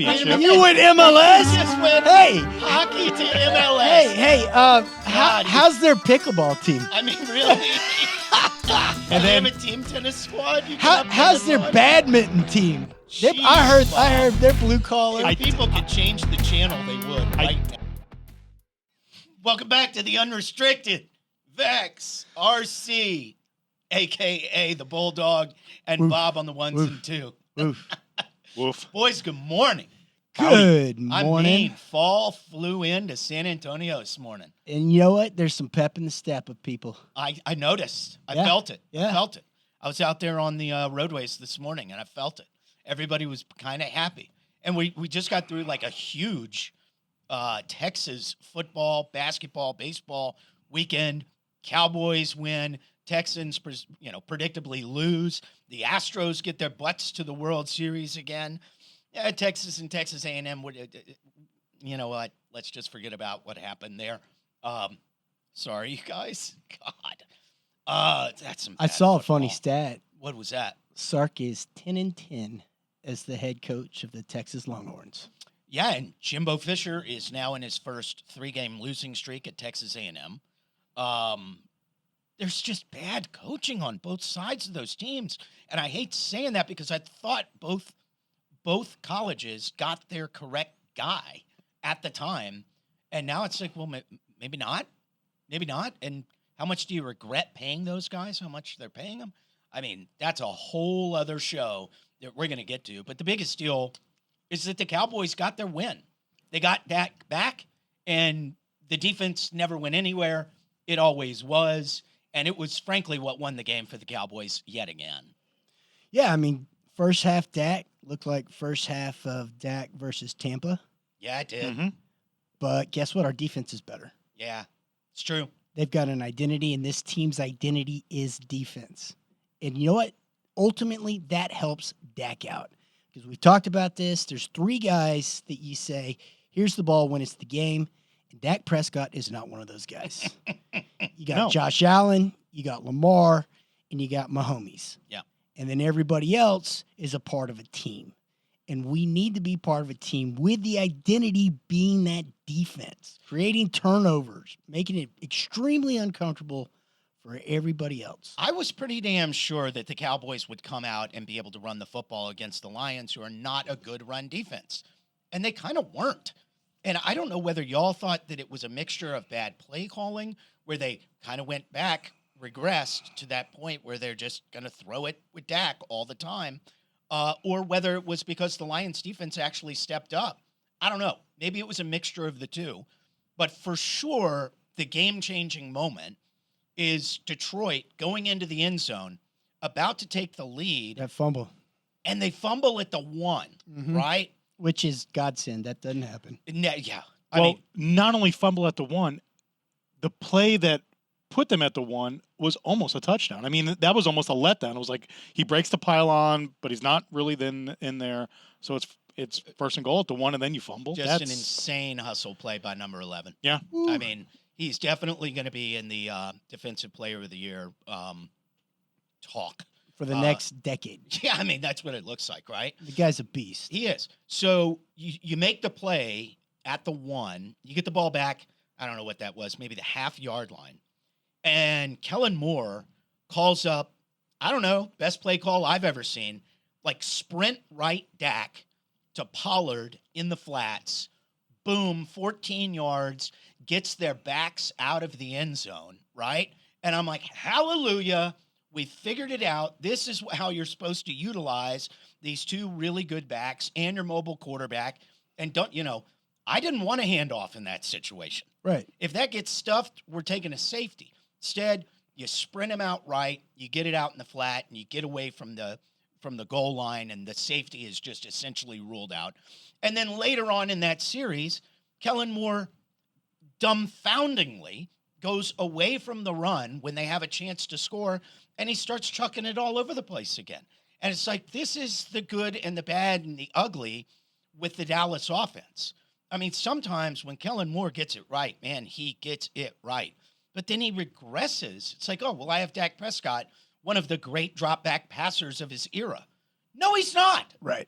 championship. You went MLS? You just went Hey. hockey to MLS. Hey, how's their pickleball team? I mean, really? And then they have a team tennis squad? You got How's their everyone? badminton team? I heard they're blue collar. If people could change the channel, they would right now. Welcome back to the Unrestricted Vex RC, a.k.a. the Bulldog, and Bob on the ones and two. woof. Boys, good morning. Good I morning. mean, fall flew into San Antonio this morning. And you know what? There's some pep in the step of people. I noticed. I Yeah. felt it. Yeah. I felt it. I was out there on the roadways this morning, and I felt it. Everybody was kind of happy. And we just got through like a huge Texas football, basketball, baseball weekend. Cowboys win. Texans, predictably lose. The Astros get their butts to the World Series again. Yeah, Texas and Texas A&M would. You know what? Let's just forget about what happened there. Sorry, you guys. God, that's some. I bad saw a football. funny stat. What was that? Sark is 10-10 as the head coach of the Texas Longhorns. Yeah, and Jimbo Fisher is now in his first 3-game losing streak at Texas A&M. There's just bad coaching on both sides of those teams, and I hate saying that because I thought both colleges got their correct guy at the time, and now it's like, well, maybe not. And how much do you regret paying those guys? How much they're paying them? I mean, that's a whole other show that we're going to get to. But the biggest deal is that the Cowboys got their win. They got Dak back, and the defense never went anywhere. It always was. And it was, frankly, what won the game for the Cowboys yet again. Yeah, I mean, first half Dak looked like first half of Dak versus Tampa. Yeah, it did. Mm-hmm. But guess what? Our defense is better. Yeah, it's true. They've got an identity, and this team's identity is defense. And you know what? Ultimately, that helps Dak out. Because we talked about this. There's 3 guys that you say, here's the ball when it's the game. And Dak Prescott is not one of those guys. You got Josh Allen, you got Lamar, and you got Mahomes. Yeah. And then everybody else is a part of a team. And we need to be part of a team with the identity being that defense, creating turnovers, making it extremely uncomfortable for everybody else. I was pretty damn sure that the Cowboys would come out and be able to run the football against the Lions, who are not a good run defense. And they kind of weren't. And I don't know whether y'all thought that it was a mixture of bad play calling, where they kind of went back, regressed to that point where they're just going to throw it with Dak all the time, or whether it was because the Lions defense actually stepped up. I don't know. Maybe it was a mixture of the two. But for sure, the game-changing moment is Detroit going into the end zone, about to take the lead, That fumble. and they fumble at the 1, right? Which is godsend. That doesn't happen. Yeah. Well, not only fumble at the 1, the play that put them at the 1 was almost a touchdown. I mean, that was almost a letdown. It was like he breaks the pylon, but he's not really then in there. So it's first and goal at the 1, and then you fumble. Just That's an insane hustle play by number 11. Yeah. I mean, he's definitely going to be in the Defensive Player of the Year talk. For the next decade. Yeah, I mean, that's what it looks like, right? The guy's a beast. He is. So you make the play at the 1. You get the ball back. I don't know what that was, maybe the half-yard line. And Kellen Moore calls up, I don't know, best play call I've ever seen, like sprint right Dak to Pollard in the flats. Boom, 14 yards, gets their backs out of the end zone, right? And I'm like, hallelujah, we figured it out. This is how you're supposed to utilize these 2 really good backs and your mobile quarterback. And I didn't want a handoff in that situation. Right. If that gets stuffed, we're taking a safety. Instead, you sprint him out right, you get it out in the flat, and you get away from the goal line, and the safety is just essentially ruled out. And then later on in that series, Kellen Moore dumbfoundingly goes away from the run when they have a chance to score, and he starts chucking it all over the place again. And it's like, this is the good and the bad and the ugly with the Dallas offense. I mean, sometimes when Kellen Moore gets it right, man, he gets it right. But then he regresses. It's like, oh, well, I have Dak Prescott, one of the great drop-back passers of his era. No, he's not. Right.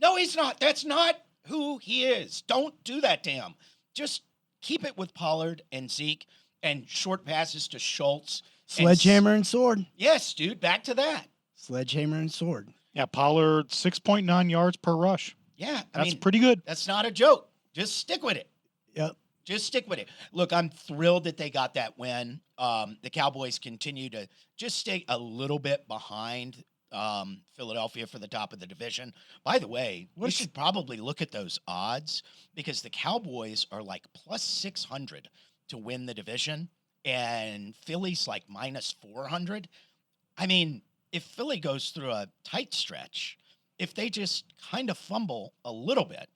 No, he's not. That's not who he is. Don't do that to him. Just keep it with Pollard and Zeke and short passes to Schultz. Sledgehammer and sword. Yes, dude, back to that. Sledgehammer and sword. Yeah, Pollard 6.9 yards per rush. Yeah, That's pretty good. That's not a joke. Just stick with it. Yep. Just stick with it. Look, I'm thrilled that they got that win. The Cowboys continue to just stay a little bit behind Philadelphia for the top of the division. By the way, we should probably look at those odds because the Cowboys are like plus 600 to win the division, and Philly's like minus 400. I mean, if Philly goes through a tight stretch, if they just kind of fumble a little bit,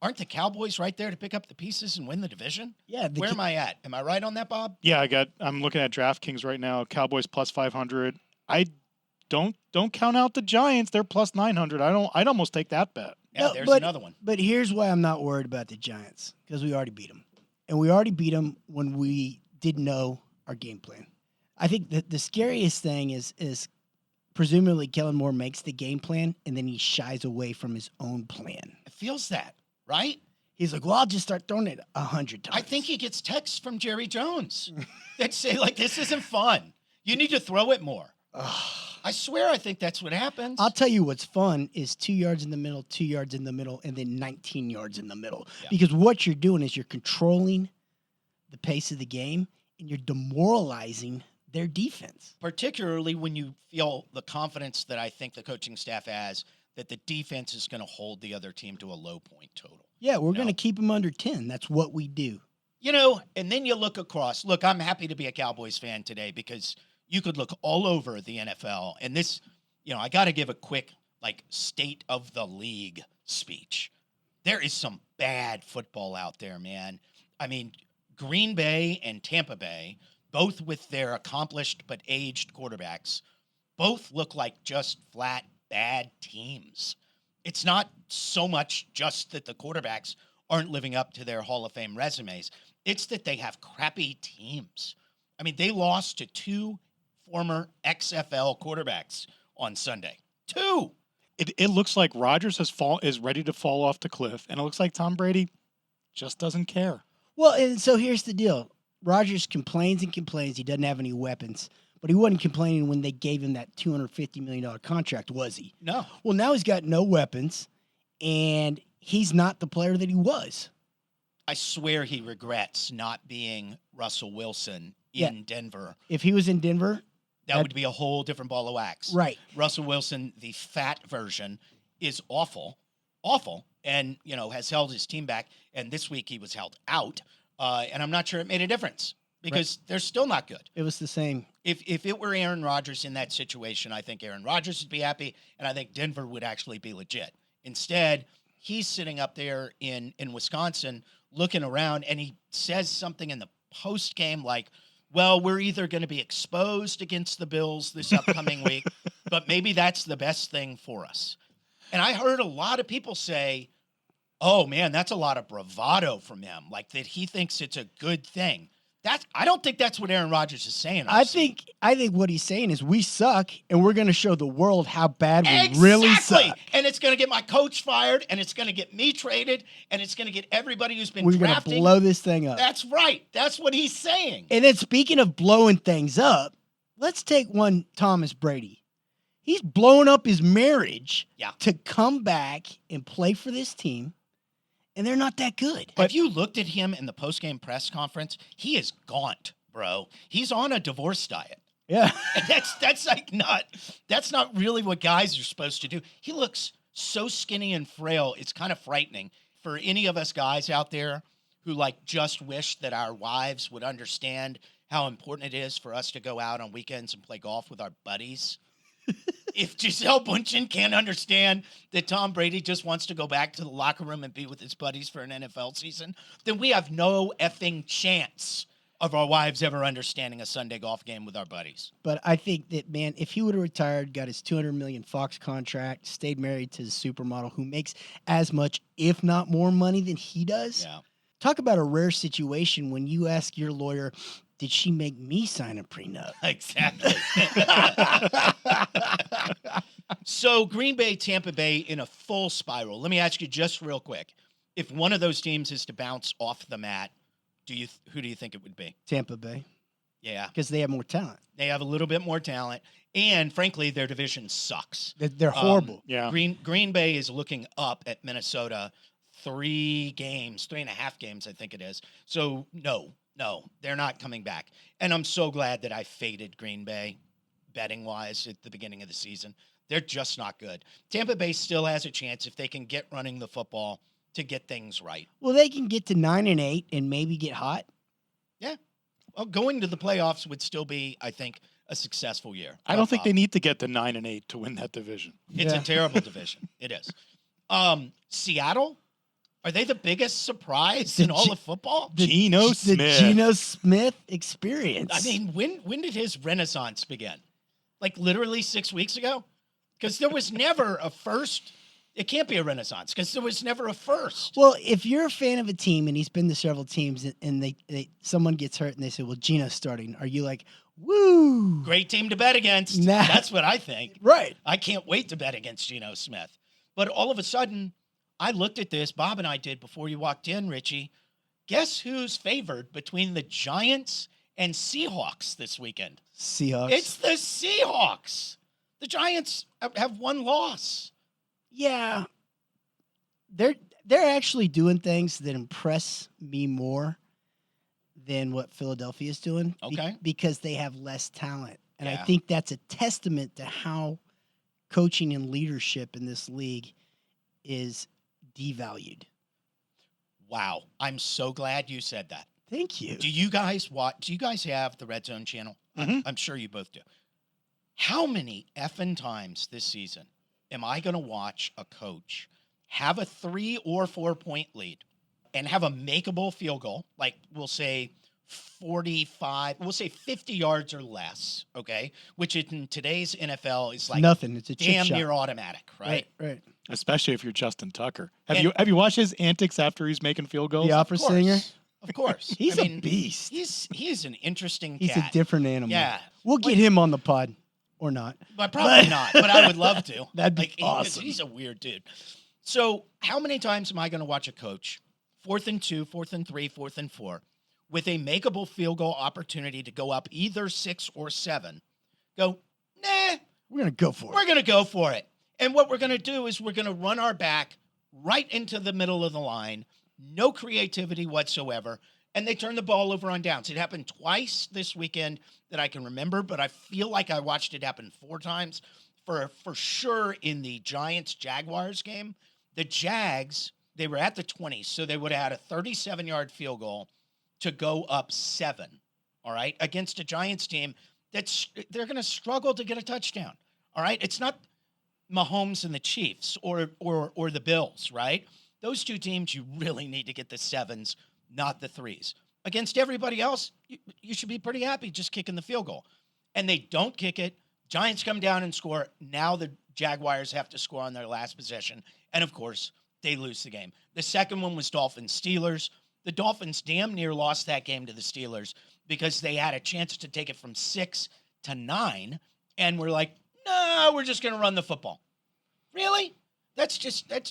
aren't the Cowboys right there to pick up the pieces and win the division? Yeah. Where am I at? Am I right on that, Bob? Yeah, I'm looking at DraftKings right now. Cowboys plus 500. I don't count out the Giants. They're plus 900. I'd almost take that bet. Yeah, there's another one. But here's why I'm not worried about the Giants, because we already beat them. And we already beat them when we didn't know our game plan. I think that the scariest thing is presumably Kellen Moore makes the game plan and then he shies away from his own plan. It feels that, right? He's like, well, I'll just start throwing it 100 times. I think he gets texts from Jerry Jones that say, like, this isn't fun. You need to throw it more. I swear I think that's what happens. I'll tell you what's fun is 2 yards in the middle, 2 yards in the middle, and then 19 yards in the middle. Yeah. Because what you're doing is you're controlling the pace of the game and you're demoralizing their defense. Particularly when you feel the confidence that I think the coaching staff has that the defense is going to hold the other team to a low point total. Yeah, we're going to keep them under 10. That's what we do. You know, and then you look across. Look, I'm happy to be a Cowboys fan today because you could look all over the NFL. And this, I got to give a quick, state of the league speech. There is some bad football out there, man. I mean, Green Bay and Tampa Bay, both with their accomplished but aged quarterbacks, both look like just flat bad teams. It's not so much just that the quarterbacks aren't living up to their Hall of Fame resumes. It's that they have crappy teams. I mean, they lost to 2 former XFL quarterbacks on Sunday. 2. It looks like Rodgers is ready to fall off the cliff, and it looks like Tom Brady just doesn't care. Well, and so here's the deal. Rodgers complains and complains he doesn't have any weapons, but he wasn't complaining when they gave him that $250 million contract, was he? No. Well, now he's got no weapons, and he's not the player that he was. I swear he regrets not being Russell Wilson in Denver. If he was in Denver, that would be a whole different ball of wax. Right. Russell Wilson, the fat version, is awful, and, has held his team back. And this week he was held out. And I'm not sure it made a difference because they're still not good. It was the same. If it were Aaron Rodgers in that situation, I think Aaron Rodgers would be happy, and I think Denver would actually be legit. Instead, he's sitting up there in Wisconsin looking around, and he says something in the post game like, well, we're either going to be exposed against the Bills this upcoming week, but maybe that's the best thing for us. And I heard a lot of people say, oh, man, that's a lot of bravado from him, like that he thinks it's a good thing. I don't think that's what Aaron Rodgers is saying. I think what he's saying is we suck, and we're going to show the world how bad we really suck. And it's going to get my coach fired, and it's going to get me traded, and it's going to get everybody who's been We're drafting. We're going to blow this thing up. That's right. That's what he's saying. And then speaking of blowing things up, let's take one Thomas Brady. He's blowing up his marriage to come back and play for this team. And they're not that good. Have you looked at him in the post-game press conference? He is gaunt, bro. He's on a divorce diet. Yeah. And that's not really what guys are supposed to do. He looks so skinny and frail. It's kind of frightening for any of us guys out there who just wish that our wives would understand how important it is for us to go out on weekends and play golf with our buddies. If Gisele Bundchen can't understand that Tom Brady just wants to go back to the locker room and be with his buddies for an NFL season, then we have no effing chance of our wives ever understanding a Sunday golf game with our buddies. But I think that, man, if he would have retired, got his $200 million Fox contract, stayed married to his supermodel who makes as much, if not more money than he does. Yeah. Talk about a rare situation when you ask your lawyer, did she make me sign a prenup? Exactly. So Green Bay, Tampa Bay in a full spiral. Let me ask you just real quick. if one of those teams is to bounce off the mat, who do you think it would be? Tampa Bay, Yeah, because they have more talent. they have a little bit more talent, and frankly, their division sucks. They're horrible. Yeah. Green Bay is looking up at Minnesota 3.5 games, I think it is. So no, they're not coming back. And I'm so glad that I faded Green Bay betting wise at the beginning of the season. They're just not good. Tampa Bay still has a chance if they can get running the football to get things right. Well, they can get to 9-8 and maybe get hot. Yeah. Well, going to the playoffs would still be, I think, a successful year. I don't think they need to get to 9-8 to win that division. It's Yeah. a terrible division. It is. Seattle, are they the biggest surprise in all of football? Geno Smith. The Geno Smith experience. I mean, when did his renaissance begin? Like literally 6 weeks ago? Because there was never a first. It can't be a renaissance because there was never a first. well, if you're a fan of a team and he's been to several teams and they someone gets hurt and they say, well, Geno's starting, are you like, woo? Great team to bet against. Nah. That's what I think. Right. I can't wait to bet against Geno Smith. But all of a sudden, I looked at this, Bob and I did before you walked in, Richie. Guess who's favored between the Giants and Seahawks this weekend? Seahawks. It's the Seahawks. The Giants have one loss. Yeah. They're actually doing things that impress me more than what Philadelphia is doing. Okay. Because they have less talent. And I Yeah. think that's a testament to how coaching and leadership in this league is devalued. Wow. I'm so glad you said that. Thank you. Do you guys watch? Do you guys have the Red Zone channel? Mhm. I'm sure you both do. How many effing times this season am I going to watch a coach have a 3 or 4 point lead and have a makeable field goal? Like we'll say 45, we'll say 50 yards or less. Okay. Which in today's NFL is like Nothing. It's a chip damn shot. near automatic, right? Right. Especially if you're Justin Tucker. Have And- you watched his antics after he's making field goals? The opera Of course. singer. Of course. He's I a mean, beast. He's an interesting He's cat. a different animal. Yeah. We'll get him on the pod or not. But probably not, but I would love to. That'd be Like, awesome. He's a weird dude. So how many times am I going to watch a coach, 4th and 2, 4th and 3, 4th and 4, with a makeable field goal opportunity to go up either 6 or 7, go, nah, We're going to go for we're it. going to go for it. And what we're going to do is we're going to run our back right into the middle of the line, no creativity whatsoever, and they turn the ball over on downs. It happened twice this weekend that I can remember, but I feel like I watched it happen 4 times. For sure in the Giants-Jaguars game, the Jags, they were at the 20, so they would have had a 37-yard field goal to go up 7, all right, against a Giants team they're going to struggle to get a touchdown, all right? It's not Mahomes and the Chiefs or the Bills, right? Those two teams, you really need to get the 7s, not the 3s. Against everybody else, you should be pretty happy just kicking the field goal. And they don't kick it. Giants come down and score. Now the Jaguars have to score on their last possession. And, of course, they lose the game. The second one was Dolphins-Steelers. The Dolphins damn near lost that game to the Steelers because they had a chance to take it from 6 to 9. And we're like, no, we're just going to run the football. Really?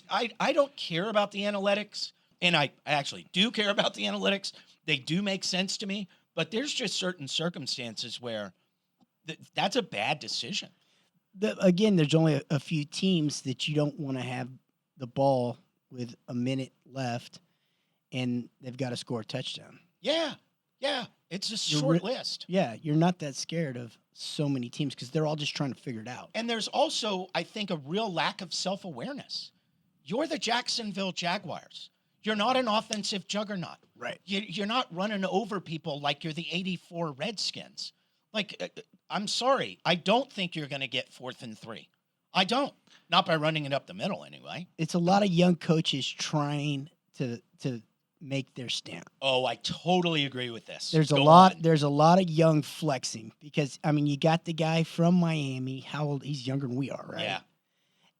I don't care about the analytics. And I actually do care about the analytics. They do make sense to me. But there's just certain circumstances where that's a bad decision. Again, there's only a few teams that you don't want to have the ball with a minute left, and they've got to score a touchdown. Yeah. It's a You're short list. Yeah, you're not that scared of so many teams because they're all just trying to figure it out. And there's also, I think, a real lack of self-awareness. You're the Jacksonville Jaguars. You're not an offensive juggernaut. Right. You're not running over people like you're the 84 Redskins. Like, I'm sorry. I don't think you're going to get 4th and 3. I don't. Not by running it up the middle, anyway. It's a lot of young coaches trying to make their stamp. Oh, I totally agree with this. There's Go a lot. on. There's a lot of young flexing because I mean, you got the guy from Miami. How old? He's younger than we are, right? Yeah.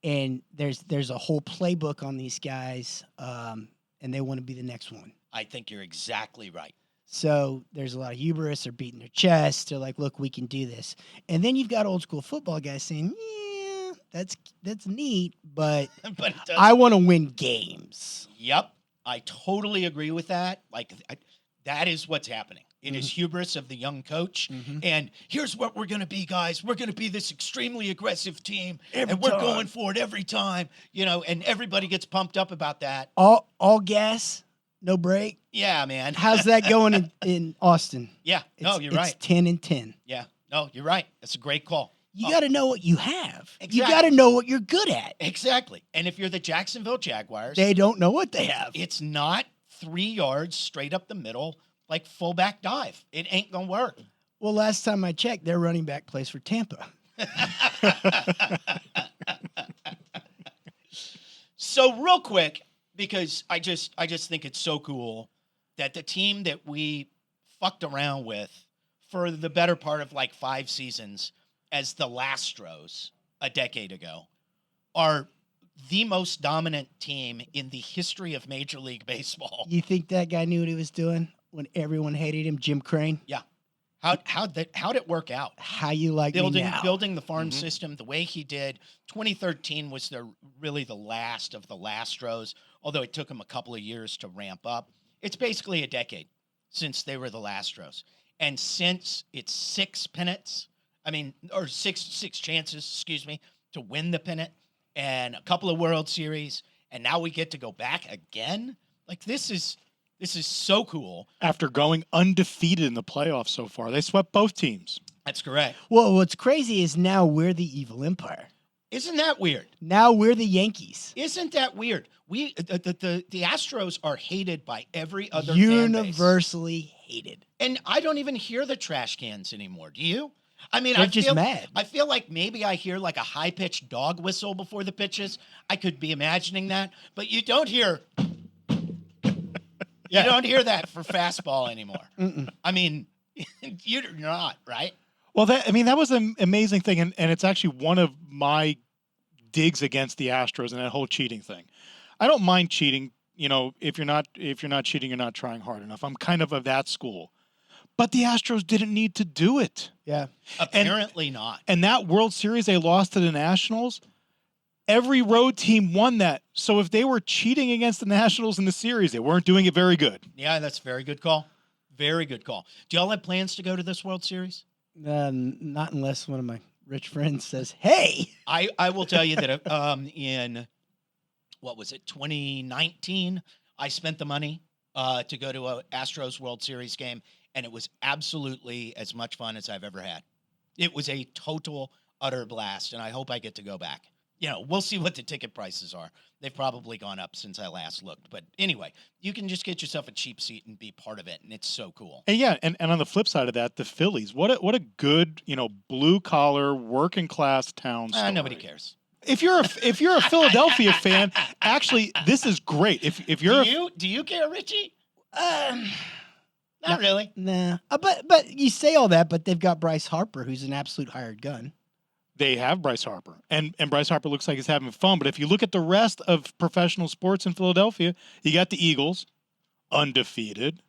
And there's a whole playbook on these guys, and they want to be the next one. I think you're exactly right. So there's a lot of hubris. They're beating their chest. They're like, "Look, we can do this." And then you've got old school football guys saying, "Yeah, that's neat, but But it does. I want to win games." Yep. I totally agree with that. Like, that is what's happening. It is hubris of the young coach. And here's what we're going to be, guys. We're going to be this extremely aggressive team. And we're going for it every time. And everybody gets pumped up about that. All gas, no break. Yeah, man. How's that going in Austin? Yeah. No, you're right. It's 10-10. Yeah. No, you're right. That's a great call. You got to know what you have. Exactly. You got to know what you're good at. Exactly. And if you're the Jacksonville Jaguars, They don't know what they have. it's not 3 yards straight up the middle like fullback dive. It ain't going to work. Well, last time I checked, their running back plays for Tampa. So real quick, because I just think it's so cool that the team that we fucked around with for the better part of like 5 seasons as the Astros a decade ago are the most dominant team in the history of Major League Baseball. You think that guy knew what he was doing when everyone hated him? Jim Crane? Yeah. How'd it work out? How you like me now? Building the farm system the way he did. 2013 was really the last of the Astros, although it took him a couple of years to ramp up. It's basically a decade since they were the Astros. And since it's 6 pennants, six chances, to win the pennant and a couple of World Series, and now we get to go back again. Like, this is so cool. After going undefeated in the playoffs so far, they swept both teams. That's correct. Well, what's crazy is now we're the evil empire. Isn't that weird? Now we're the Yankees. Isn't that weird? The Astros are hated by every other fan base. Universally hated. And I don't even hear the trash cans anymore. Do you? They're just mad. I feel like maybe I hear like a high-pitched dog whistle before the pitches. I could be imagining that. But you don't hear... You don't hear that for fastball anymore. You're not, right? Well, that was an amazing thing, and it's actually one of my digs against the Astros and that whole cheating thing. I don't mind cheating. If you're not cheating, you're not trying hard enough. I'm kind of that school. But the Astros didn't need to do it. Yeah. Apparently not. And that World Series they lost to the Nationals, every road team won that. So if they were cheating against the Nationals in the series, they weren't doing it very good. Yeah, that's a very good call. Very good call. Do y'all have plans to go to this World Series? Not unless one of my rich friends says, hey. I will tell you that in, 2019, I spent the money to go to a Astros World Series game, and it was absolutely as much fun as I've ever had. It was a total, utter blast, and I hope I get to go back. We'll see what the ticket prices are. They've probably gone up since I last looked. But anyway, you can just get yourself a cheap seat and be part of it, and it's so cool. And yeah, and on the flip side of that, the Phillies, what a good, blue collar, working class town story. Nobody cares. If you're a Philadelphia fan, actually, this is great. If you're do you care, Richie? Not really. Nah. But you say all that, but they've got Bryce Harper, who's an absolute hired gun. They have Bryce Harper, and Bryce Harper looks like he's having fun. But if you look at the rest of professional sports in Philadelphia, you got the Eagles, undefeated.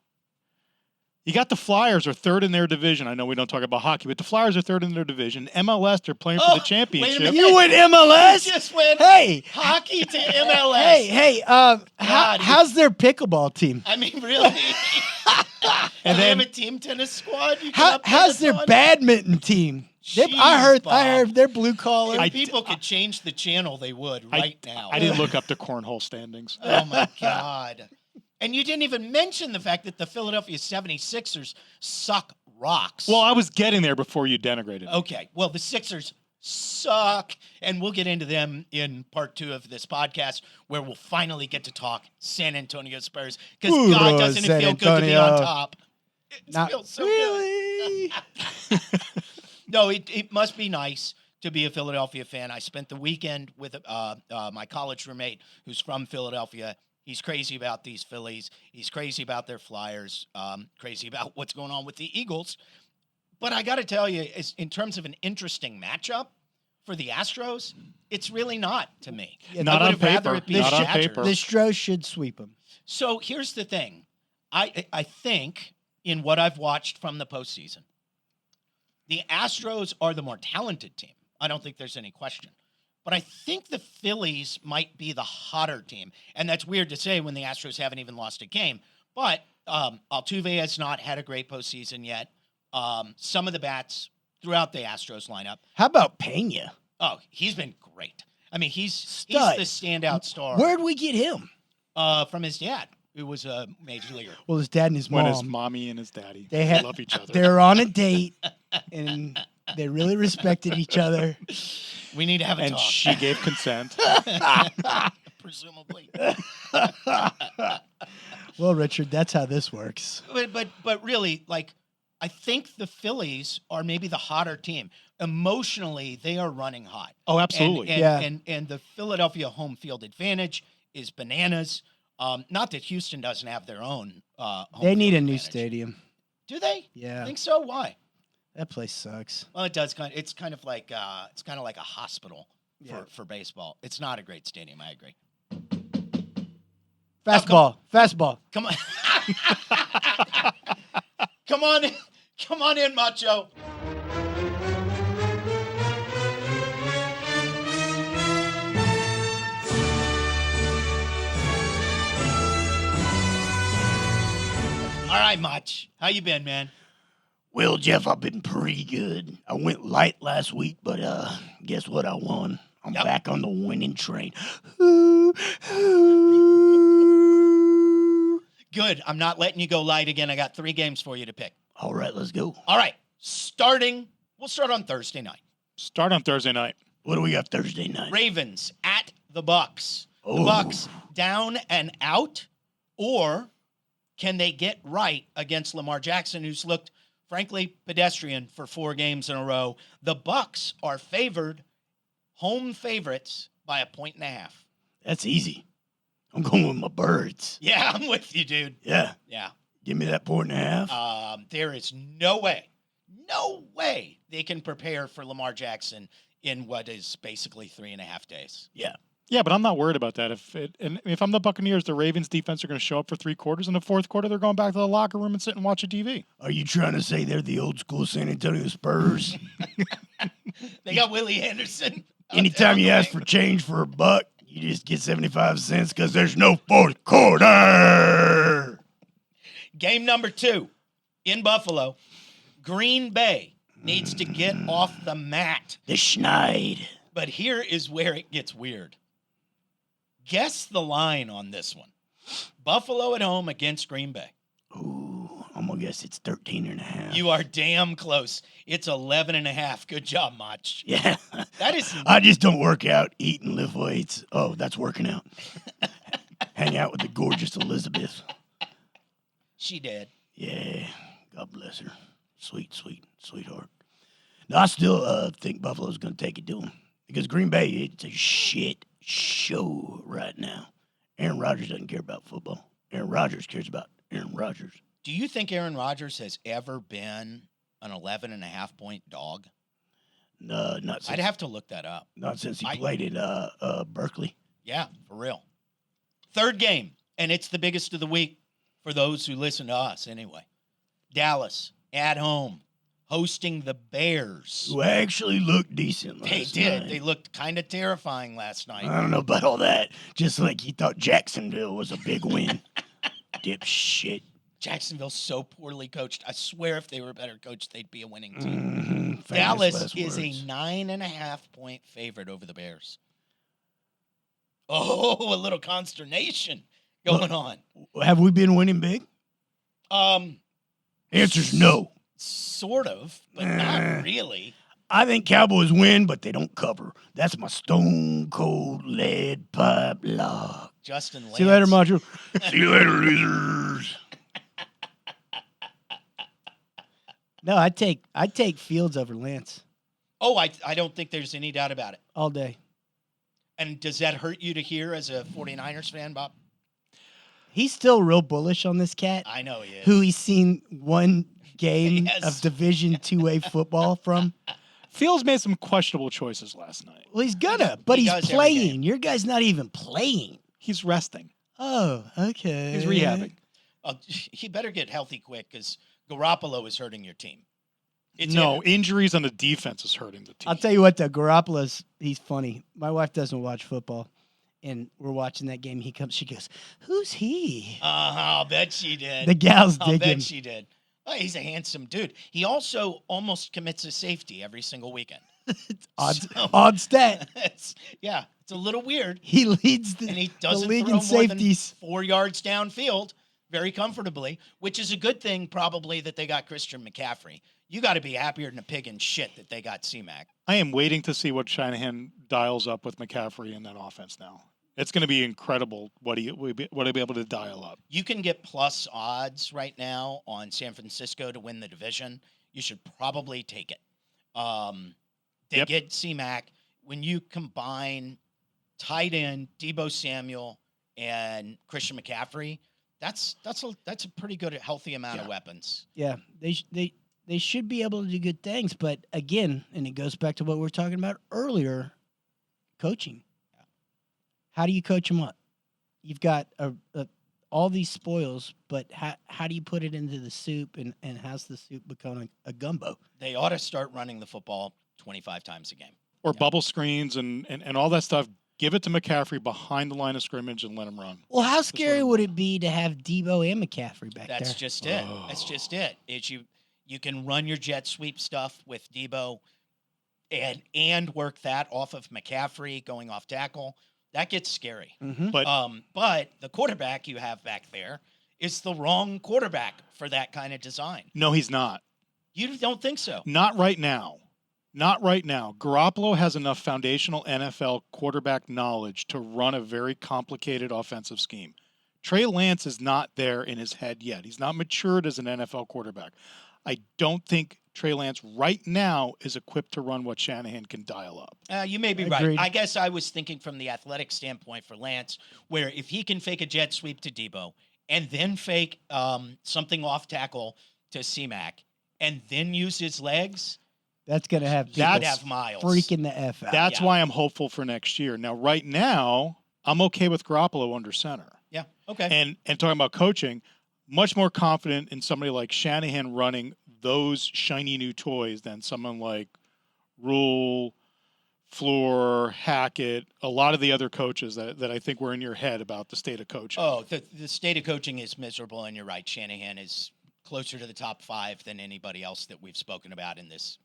You got the Flyers are third in their division. I know we don't talk about hockey, but the Flyers are third in their division. MLS, they're playing for the championship. Wait a minute. You went MLS? You just went hockey to MLS. Hey, how's their pickleball team? Really? And they then have a team tennis squad. How's their badminton team? I heard they're blue collar. If people could change the channel, they would now. I didn't look up the cornhole standings. Oh, my God. And you didn't even mention the fact that the Philadelphia 76ers suck rocks. Well, I was getting there before you denigrated me. Okay. Well, the Sixers suck, and we'll get into them in part 2 of this podcast, where we'll finally get to talk San Antonio Spurs, because God, doesn't it feel good to be on top? It feels so really. Good. No, it must be nice to be a Philadelphia fan. I spent the weekend with my college roommate who's from Philadelphia. He's crazy about these Phillies. He's crazy about their Flyers, crazy about what's going on with the Eagles. But I got to tell you, in terms of an interesting matchup for the Astros, it's really not to me. Not on paper. Not on paper. The Astros should sweep them. So here's the thing. I think, in what I've watched from the postseason, the Astros are the more talented team. I don't think there's any question. but I think the Phillies might be the hotter team. And that's weird to say when the Astros haven't even lost a game. But Altuve has not had a great postseason yet. Some of the bats throughout the Astros lineup. How about Pena? Oh, he's been great. I mean, he's Stud. the standout star. Where'd we get him? From his dad, who was a major leaguer. Well, his dad and his When mom. his mommy and his daddy They love each other. They're on a date, and they really respected each other. We need to have a And talk. she gave consent. Presumably. Well, Richard, that's how this works. But really, like, I think the Phillies are maybe the hotter team. Emotionally, they are running hot. Oh, absolutely. And the Philadelphia home field advantage is bananas. Not that Houston doesn't have their own. Home They need field a new advantage. stadium. Do they? Yeah, I think so. Why? that place sucks. Well, it does it's kind of like a hospital Yeah. for baseball. It's not a great stadium. I agree. Fastball, fastball. Come on. Come on in, Macho. All right, Mach. How you been, man? Well, Jeff, I've been pretty good. I went light last week, but guess what? I won. I'm Yep. back on the winning train. Good. I'm not letting you go light again. I got 3 games for you to pick. All right, let's go. All right. We'll start on Thursday night. Start on Thursday night. What do we got Thursday night? Ravens at the Bucks. The Oh. Bucks down and out, or can they get right against Lamar Jackson, who's looked, frankly, pedestrian for 4 games in a row? The Bucks are favored, home favorites, by 1.5. That's easy. I'm going with my birds. Yeah, I'm with you, dude. Yeah, Yeah. give me that 1.5. There is no way they can prepare for Lamar Jackson in what is basically 3.5 days. Yeah. Yeah, but I'm not worried about that. If I'm the Buccaneers, the Ravens defense are going to show up for 3 quarters. In the 4th quarter, they're going back to the locker room and sit and watch a TV. Are you trying to say they're the old school San Antonio Spurs? They got Willie Anderson. Anytime you ask for change for a buck, you just get 75 cents because there's no 4th quarter. Game number 2 in Buffalo. Green Bay needs to get off the mat. The Schneid. But here is where it gets weird. Guess the line on this one. Buffalo at home against Green Bay. Ooh, I'm going to guess it's 13.5. You are damn close. It's 11.5. Good job, Mach. Yeah. That is I just don't work out, eat, and lift weights. Oh, that's working out. Hang out with the gorgeous Elizabeth. She did. Yeah. God bless her. Sweet, sweet, sweetheart. No, I still think Buffalo's going to take it to them. Because Green Bay, it's a shit show right now. Aaron Rodgers doesn't care about football. Aaron Rodgers cares about Aaron Rodgers. Do you think Aaron Rodgers has ever been an 11.5 point dog? No, not since, I'd have to look that up. not since he played at Berkeley. Yeah, for real. 3rd game, and it's the biggest of the week for those who listen to us anyway. Dallas at home, hosting the Bears. Who actually looked decent They last did. night. They looked kind of terrifying last night. I don't know about all that. Just like he thought Jacksonville was a big win. Dipshit. Jacksonville's so poorly coached. I swear if they were better coached, they'd be a winning team. Famous Dallas last is a words. 9.5 point favorite over the Bears. Oh, a little consternation going on. Have we been winning big? Answer's no. Sort of, but not really. I think Cowboys win, but they don't cover. That's my stone cold lead pipe lock. Justin Lance. See you later, Macho. See you later, losers. No, I'd take Fields over Lance Oh, I don't think there's any doubt about it. all day. And does that hurt you to hear as a 49ers fan, Bob? He's still real bullish on this cat, I know he is. who he's seen one game Yes. of Division 2A football from. Fields made some questionable choices last night. Well, he's gonna, but He he's does every playing. Your guy's not even playing. He's resting. Oh, okay. He's rehabbing. He better get healthy quick because Garoppolo is hurting your team. No, injuries on the defense is hurting the team. I'll tell you what, though, Garoppolo's, he's funny. My wife doesn't watch football, and we're watching that game. He comes, she goes, "Who's he?" I'll bet she did. The gals I'll dig bet him. she did. Oh, he's a handsome dude. He also almost commits a safety every single weekend. Odd stat. It's a little weird. He leads And he the doesn't league throw in more safeties. than 4 yards downfield very comfortably, which is a good thing probably that they got Christian McCaffrey. You got to be happier than a pig in shit that they got C-Mac. I am waiting to see what Shanahan dials up with McCaffrey in that offense now. It's going to be incredible what he'll be able to dial up. You can get plus odds right now on San Francisco to win the division. You should probably take it. They get C-Mac. When you combine tight end Deebo Samuel and Christian McCaffrey, that's a pretty good, healthy amount of weapons. Yeah, they should be able to do good things, but again, and it goes back to what we were talking about earlier, coaching. How do you coach them up? You've got all these spoils, but how do you put it into the soup, and how's the soup become a gumbo? They ought to start running the football 25 times a game. Or bubble screens and all that stuff. Give it to McCaffrey behind the line of scrimmage and let him run. Well, how scary would it be to have Deebo and McCaffrey back there? That's just it. That's just it. It's you can run your jet sweep stuff with Deebo and work that off of McCaffrey going off tackle. That gets scary. Mm-hmm. But the quarterback you have back there is the wrong quarterback for that kind of design. No, he's not. You don't think so? Not right now. Not right now. Garoppolo has enough foundational NFL quarterback knowledge to run a very complicated offensive scheme. Trey Lance is not there in his head yet. He's not matured as an NFL quarterback. I don't think Trey Lance right now is equipped to run what Shanahan can dial up. You may be Agreed. right. I guess I was thinking from the athletic standpoint for Lance, where if he can fake a jet sweep to Deebo and then fake something off tackle to C-Mac and then use his legs, that's going to have miles. Freaking the F out. That's why I'm hopeful for next year. Now, right now, I'm okay with Garoppolo under center. Yeah, okay. And talking about coaching, much more confident in somebody like Shanahan running those shiny new toys than someone like Rule, Floor, Hackett, a lot of the other coaches that I think were in your head about the state of coaching. Oh, the state of coaching is miserable, and you're right. Shanahan is closer to the top 5 than anybody else that we've spoken about in this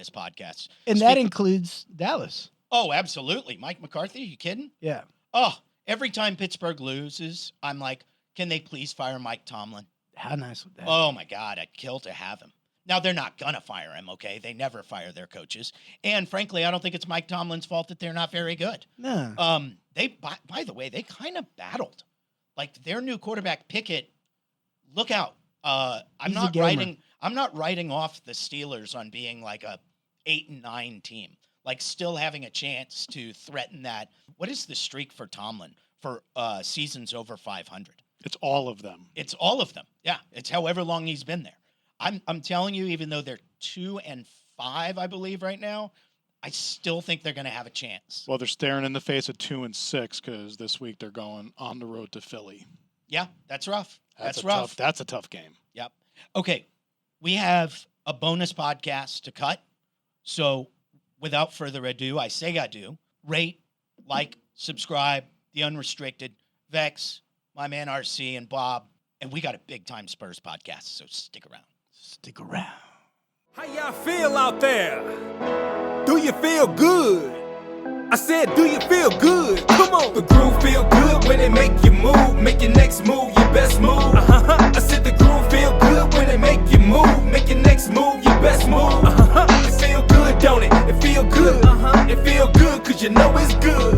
podcast. And that includes Dallas. Oh, absolutely. Mike McCarthy, are you kidding? Yeah. Oh, every time Pittsburgh loses, I'm like, can they please fire Mike Tomlin? How nice would that be? Oh, my God. I'd kill to have him. Now, they're not going to fire him, okay? They never fire their coaches. And, frankly, I don't think it's Mike Tomlin's fault that they're not very good. No. By the way, they kind of battled. Like, their new quarterback, Pickett, look out. I'm not writing off the Steelers on being like a 8-9 team, like still having a chance to threaten that. What is the streak for Tomlin for seasons over 500? It's all of them. It's all of them. Yeah, it's however long he's been there. I'm telling you, even though they're 2-5, I believe right now, I still think they're going to have a chance. Well, they're staring in the face of 2-6 because this week they're going on the road to Philly. Yeah, that's rough. That's Tough, rough. that's a tough game. Yep. Okay, we have a bonus podcast to cut. So without further ado, I say adieu. Rate, like, subscribe, The Unrestricted, Vex, my man RC, and Bob. And we got a big-time Spurs podcast, so stick around. Stick around. How y'all feel out there? Do you feel good? I said, do you feel good? Come on. The groove feel good when it make you move. Make your next move your best move. I said the groove feel good when it make you move. Make your next move your best move. It feel good, don't it? It feel good. It feel good cause you know it's good.